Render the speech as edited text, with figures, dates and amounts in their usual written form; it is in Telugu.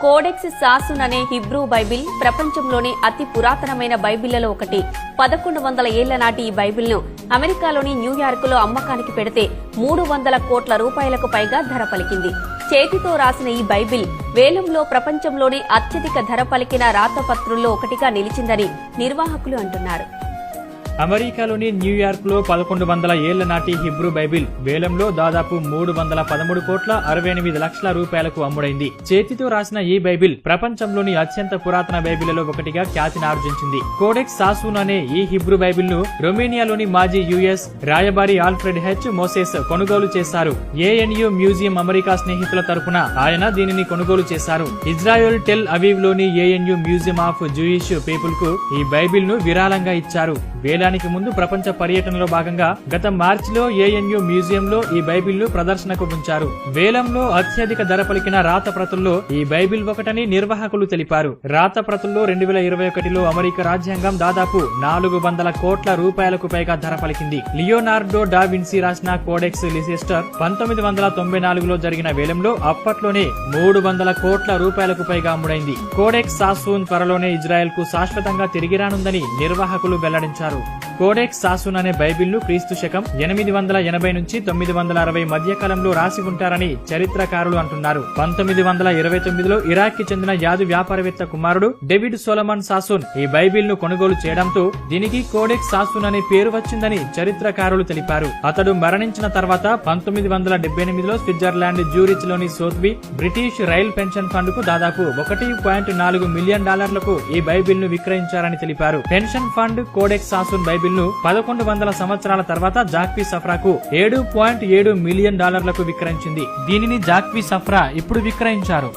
కోడెక్స్ సాసున్ అనే హిబ్రూ బైబిల్ ప్రపంచంలోని అతి పురాతనమైన బైబిళ్లలో ఒకటి. 1100 ఏళ్ల నాటి ఈ బైబిల్ను అమెరికాలోని న్యూయార్కులో అమ్మకానికి పెడితే 300 కోట్ల రూపాయలకు పైగా ధర పలికింది. చేతితో రాసిన ఈ బైబిల్ వేలంలో ప్రపంచంలోనే అత్యధిక ధర పలికిన రాతపత్రుల్లో ఒకటిగా నిలిచిందని నిర్వాహకులు అంటున్నారు. అమెరికాలోని న్యూయార్క్ లో 1100 ఏళ్ల నాటి హిబ్రూ బైబిల్ వేలంలో దాదాపు 313 కోట్ల 68 లక్షల రూపాయలకు అమ్ముడైంది. చేతితో రాసిన ఈ బైబిల్ ప్రపంచంలోని అత్యంత పురాతన బైబిళ్లలో ఒకటిగా ఖ్యాతిని ఆర్జించింది. కోడెక్స్ సాసున్ అనే ఈ హిబ్రూ బైబిల్ ను రొమేనియాలోని మాజీ యుఎస్ రాయబారి ఆల్ఫ్రెడ్ హెచ్ మోసెస్ కొనుగోలు చేశారు. ఏఎన్యు మ్యూజియం అమెరికా స్నేహితుల తరపున ఆయన దీనిని కొనుగోలు చేశారు. ఇజ్రాయెల్ టెల్ అవీవ్ లోని ANU museum of Jewish people కు ఈ బైబిల్ ను విరాళంగా ఇచ్చారు. వేలానికి ముందు ప్రపంచ పర్యటనలో భాగంగా గత మార్చిలో ఏఎన్యు మ్యూజియంలో ఈ బైబిల్ ను ప్రదర్శనకు ఉంచారు. వేలంలో అత్యధిక ధర పలికిన రాత ప్రతుల్లో ఈ బైబిల్ ఒకటని నిర్వాహకులు తెలిపారు. రాత ప్రతుల్లో 2021లో అమెరికా రాజ్యాంగం దాదాపు 400 కోట్ల రూపాయలకు పైగా ధర పలికింది. లియోనార్డో డా విన్సీ రాసిన కోడెక్స్ లిసెస్టర్ 1994లో జరిగిన వేలంలో అప్పట్లోనే 300 కోట్ల రూపాయలకు పైగా అమ్ముడైంది. కోడెక్స్ సాసున్ త్వరలోనే ఇజ్రాయెల్ కు శాశ్వతంగా తిరిగి రానుందని నిర్వాహకులు వెల్లడించారు. కోడెక్స్ సాసున్ అనే బైబిల్ ను క్రీస్తు శకం 880 నుంచి 960 మధ్య కాలంలో రాసి ఉంటారని చరిత్రకారులు అంటున్నారు. 1929లో ఇరాక్ కి చెందిన యాదు వ్యాపారవేత్త కుమారుడు డేవిడ్ సొలమన్ సాసున్ ఈ బైబిల్ ను కొనుగోలు చేయడంతో దీనికి కోడెక్స్ సాసున్ అనే పేరు వచ్చిందని చరిత్రకారులు తెలిపారు. అతడు మరణించిన తర్వాత 1978లో స్విట్జర్లాండ్ జ్యూరిచ్ లోని సోత్బీ బ్రిటిష్ రైల్ పెన్షన్ ఫండ్ కు దాదాపు $1.4 మిలియన్ ఈ బైబిల్ ను విక్రయించారని తెలిపారు. పెన్షన్ ఫండ్ కోడెక్స్ సాసున్ బైబిల్ ను 1100 సంవత్సరాల తర్వాత జాక్వీ సఫ్రాకు $7.7 మిలియన్ విక్రయించింది. దీనిని జాక్వీ సఫ్రా ఇప్పుడు విక్రయించారు.